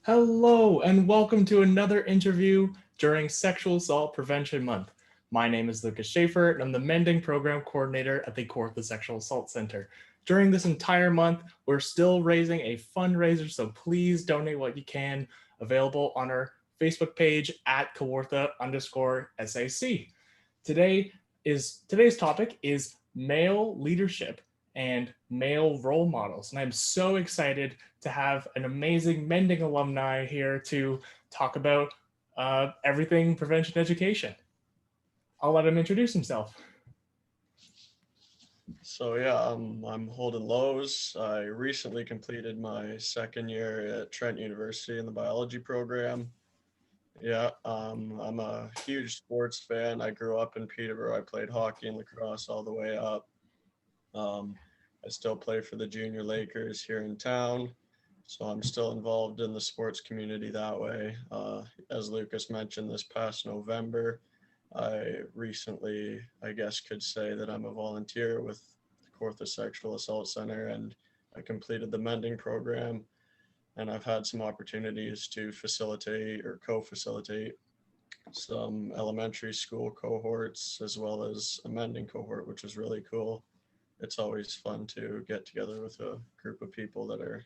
Hello, and welcome to another interview during Sexual Assault Prevention Month. My name is Lucas Schaefer, and I'm the MENding Program Coordinator at the Kawartha Sexual Assault Centre. During this entire month, we're still raising a fundraiser, so please donate what you can, available on our Facebook page at Kawartha_SAC. Today's topic is male leadership and male role models. And I'm so excited to have an amazing MENding alumni here to talk about everything prevention education. I'll let him introduce himself. I'm Holden Lowes. I recently completed my second year at Trent University in the biology program. I'm a huge sports fan. I grew up in Peterborough. I played hockey and lacrosse all the way up. Um, I still play for the Junior Lakers here in town, so I'm still involved in the sports community that way. As Lucas mentioned, this past November, I recently, I guess, could say that I'm a volunteer with the Kawartha Sexual Assault Centre, and I completed the MENding program. And I've had some opportunities to facilitate or co-facilitate some elementary school cohorts as well as a MENding cohort, which is really cool. It's always fun to get together with a group of people that are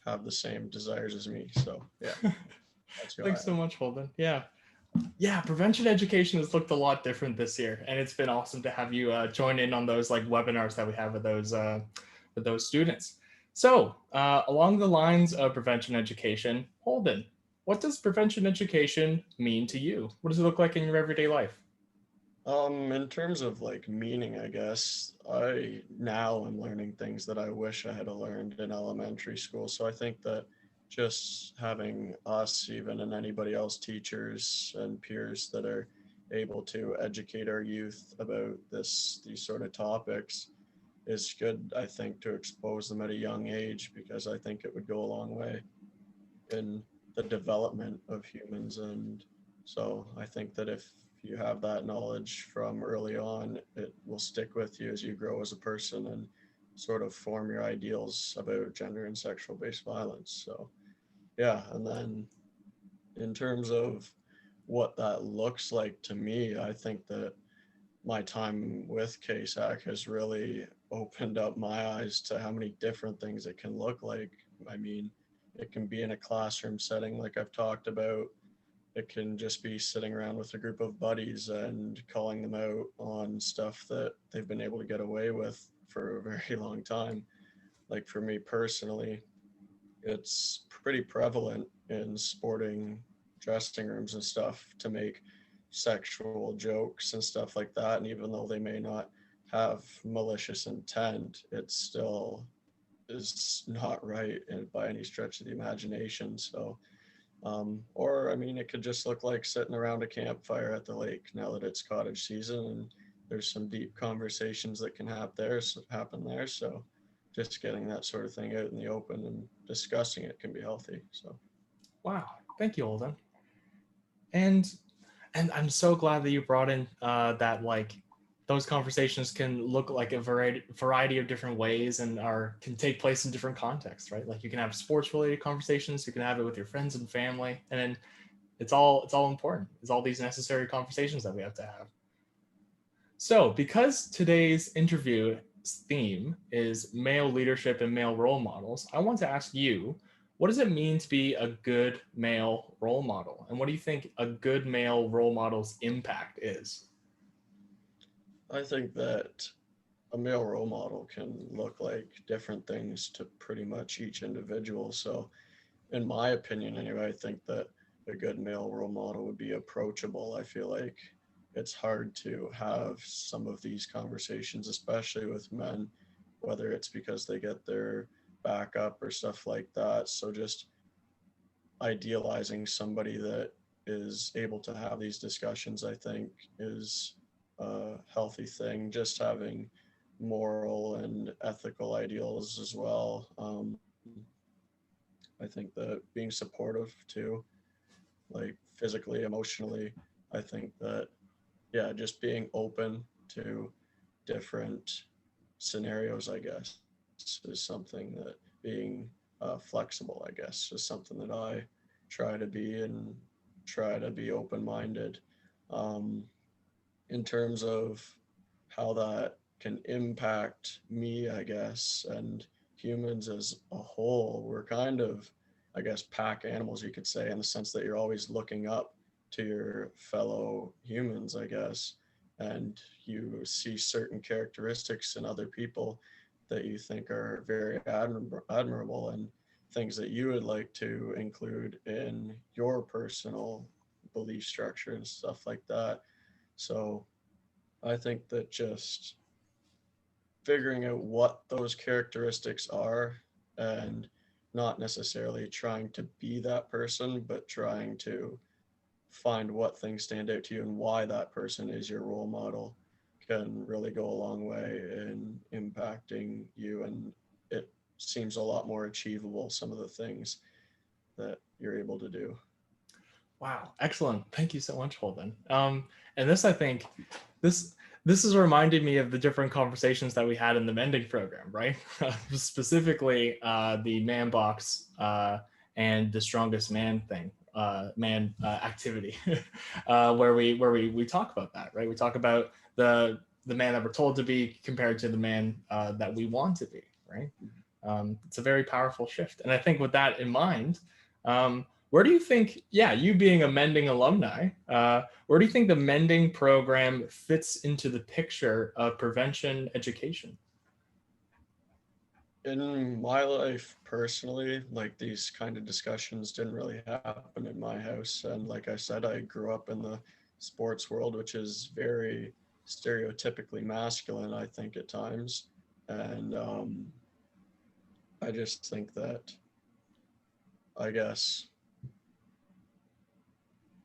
have the same desires as me. So yeah, that's who I Thanks so am. much, Holden. Yeah, prevention education has looked a lot different this year, and it's been awesome to have you join in on those like webinars that we have with those students. So, along the lines of prevention education, Holden, what does prevention education mean to you? What does it look like in your everyday life? In terms of like meaning, I guess I now am learning things that I wish I had learned in elementary school. So I think that just having us, even and anybody else, teachers and peers that are able to educate our youth about these sort of topics is good. I think to expose them at a young age because I think it would go a long way in the development of humans. And so I think that if you have that knowledge from early on, it will stick with you as you grow as a person and sort of form your ideals about gender and sexual based violence. So, yeah. And then in terms of what that looks like to me, I think that my time with KSAC has really opened up my eyes to how many different things it can look like. I mean, it can be in a classroom setting, like I've talked about. It can just be sitting around with a group of buddies and calling them out on stuff that they've been able to get away with for a very long time. Like for me personally, it's pretty prevalent in sporting dressing rooms and stuff to make sexual jokes and stuff like that. And even though they may not have malicious intent, it still is not right by any stretch of the imagination. So, or I mean, it could just look like sitting around a campfire at the lake now that it's cottage season and there's some deep conversations that can happen there. So, just getting that sort of thing out in the open and discussing it can be healthy. So, Wow, thank you, Holden. And and I'm so glad that you brought in that like those conversations can look like a variety of different ways and are can take place in different contexts, right? Like you can have sports related conversations, you can have it with your friends and family, and then it's all important. It's all these necessary conversations that we have to have. So, because today's interview theme is male leadership and male role models, I want to ask you, what does it mean to be a good male role model? And what do you think a good male role model's impact is? I think that a male role model can look like different things to pretty much each individual. So, in my opinion, anyway, I think that a good male role model would be approachable. I feel like it's hard to have some of these conversations, especially with men, whether it's because they get their back up or stuff like that. So, just idealizing somebody that is able to have these discussions, I think, is a healthy thing. Just having moral and ethical ideals as well. I think that being supportive too, like physically, emotionally, I think that, yeah, just being open to different scenarios, I guess, is something that being flexible, I guess, is something that I try to be and try to be open-minded. Um, in terms of how that can impact me, I guess, and humans as a whole, we're kind of, I guess, pack animals, you could say, in the sense that you're always looking up to your fellow humans, I guess, and you see certain characteristics in other people that you think are very admirable, and things that you would like to include in your personal belief structure and stuff like that. So I think that just figuring out what those characteristics are and not necessarily trying to be that person, but trying to find what things stand out to you and why that person is your role model can really go a long way in impacting you. And it seems a lot more achievable, some of the things that you're able to do. Wow, excellent. Thank you so much, Holden. And this, I think, this this has reminded me of the different conversations that we had in the MENding program, right? Specifically, the man box and the strongest man thing, activity, where we talk about that, right? We talk about the man that we're told to be compared to the man that we want to be, right? It's a very powerful shift, and I think with that in mind. Where do you think, yeah, you being a MENding alumni, where do you think the MENding program fits into the picture of prevention education? In my life personally, like these kind of discussions didn't really happen in my house. And like I said, I grew up in the sports world, which is very stereotypically masculine, I think, at times. And I just think that, I guess,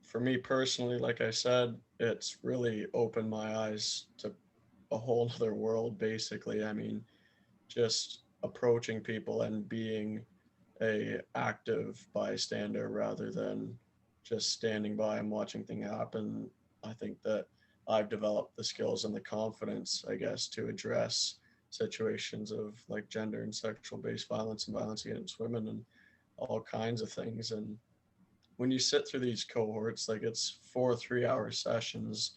for me personally, like I said, it's really opened my eyes to a whole other world, basically. I mean, just approaching people and being a active bystander rather than just standing by and watching things happen. I think that I've developed the skills and the confidence, I guess, to address situations of like gender and sexual based violence and violence against women and all kinds of things. And when you sit through these cohorts, like it's 4 3 hour sessions,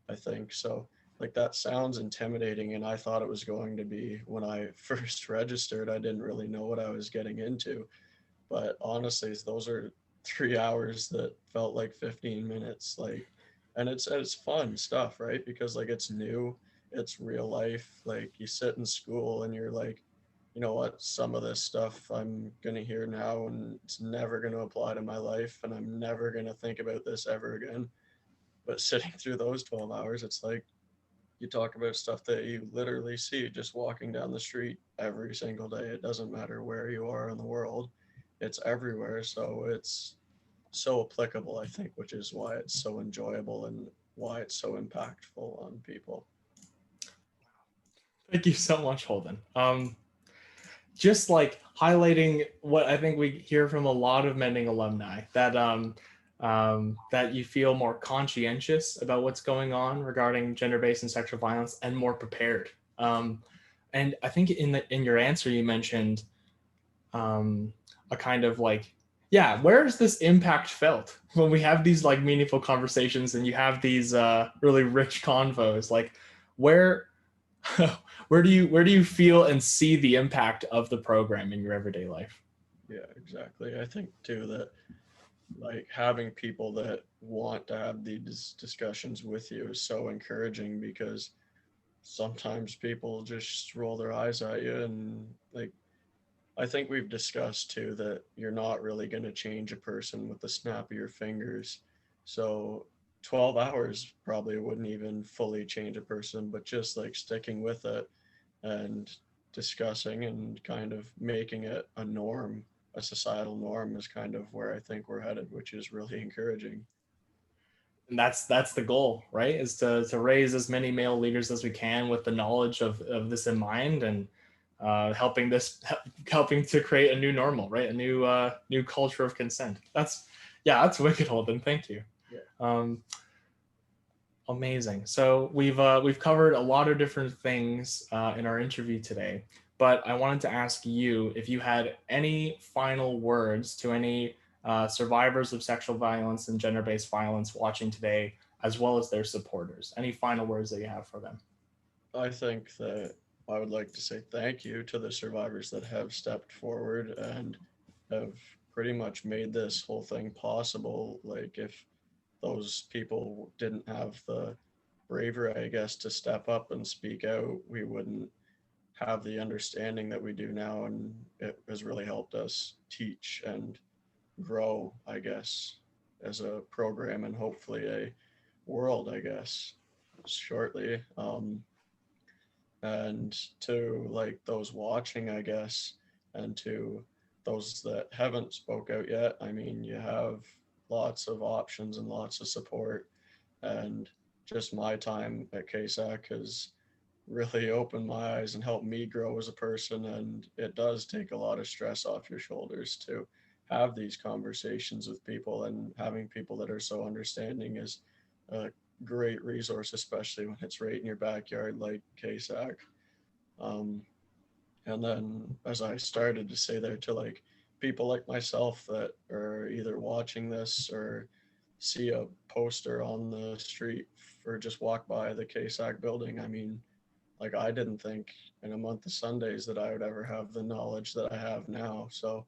I think. So like that sounds intimidating. And I thought it was going to be when I first registered, I didn't really know what I was getting into. But honestly, those are 3 hours that felt like 15 minutes. Like, and it's fun stuff, right? Because like it's new, it's real life. Like you sit in school and you're like, you know what, some of this stuff I'm gonna hear now and it's never gonna apply to my life and I'm never gonna think about this ever again. But sitting through those 12 hours, it's like you talk about stuff that you literally see just walking down the street every single day. It doesn't matter where you are in the world, it's everywhere. So it's so applicable, I think, which is why it's so enjoyable and why it's so impactful on people. Thank you so much, Holden. Just like highlighting what I think we hear from a lot of MENding alumni, that that you feel more conscientious about what's going on regarding gender-based and sexual violence and more prepared. And I think in your answer you mentioned a kind of like, yeah, where is this impact felt when we have these like meaningful conversations and you have these really rich convos? Like, where where do you feel and see the impact of the program in your everyday life? Yeah, exactly. I think too that like having people that want to have these discussions with you is so encouraging because sometimes people just roll their eyes at you and like I think we've discussed too that you're not really going to change a person with the snap of your fingers. So 12 hours probably wouldn't even fully change a person, but just like sticking with it and discussing and kind of making it a norm, a societal norm is kind of where I think we're headed, which is really encouraging. And that's the goal, right? Is to raise as many male leaders as we can with the knowledge of this in mind, and helping to create a new normal, right? A new culture of consent. That's wicked, Holden. Thank you. Yeah. Amazing. So we've covered a lot of different things in our interview today, but I wanted to ask you if you had any final words to any survivors of sexual violence and gender-based violence watching today, as well as their supporters. Any final words that you have for them? I think that I would like to say thank you to the survivors that have stepped forward and have pretty much made this whole thing possible. Like, if those people didn't have the bravery, I guess, to step up and speak out, we wouldn't have the understanding that we do now. And it has really helped us teach and grow, I guess, as a program and hopefully a world, I guess, shortly. And to like those watching, I guess, and to those that haven't spoke out yet, I mean, you have lots of options and lots of support. And just my time at KSAC has really opened my eyes and helped me grow as a person. And it does take a lot of stress off your shoulders to have these conversations with people, and having people that are so understanding is a great resource, especially when it's right in your backyard like KSAC. Um, and then, as I started to say there, to like people like myself that are either watching this or see a poster on the street or just walk by the KSAC building, I mean, like, I didn't think in a month of Sundays that I would ever have the knowledge that I have now. So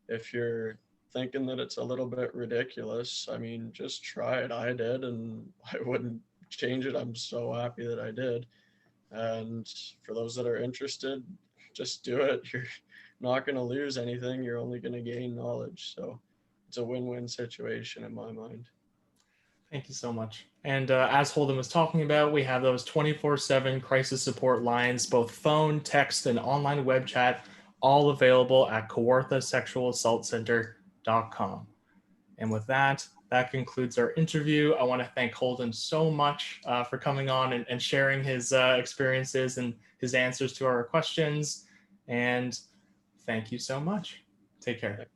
if you're thinking that it's a little bit ridiculous, I mean, just try it. I did, and I wouldn't change it. I'm so happy that I did. And for those that are interested, just do it. You're not going to lose anything. You're only going to gain knowledge. So it's a win-win situation in my mind. Thank you so much. And as Holden was talking about, we have those 24/7 crisis support lines, both phone, text, and online web chat, all available at kawarthasexualassaultcenter.com. And with that, that concludes our interview. I want to thank Holden so much for coming on and sharing his experiences and his answers to our questions. And thank you so much. Take care.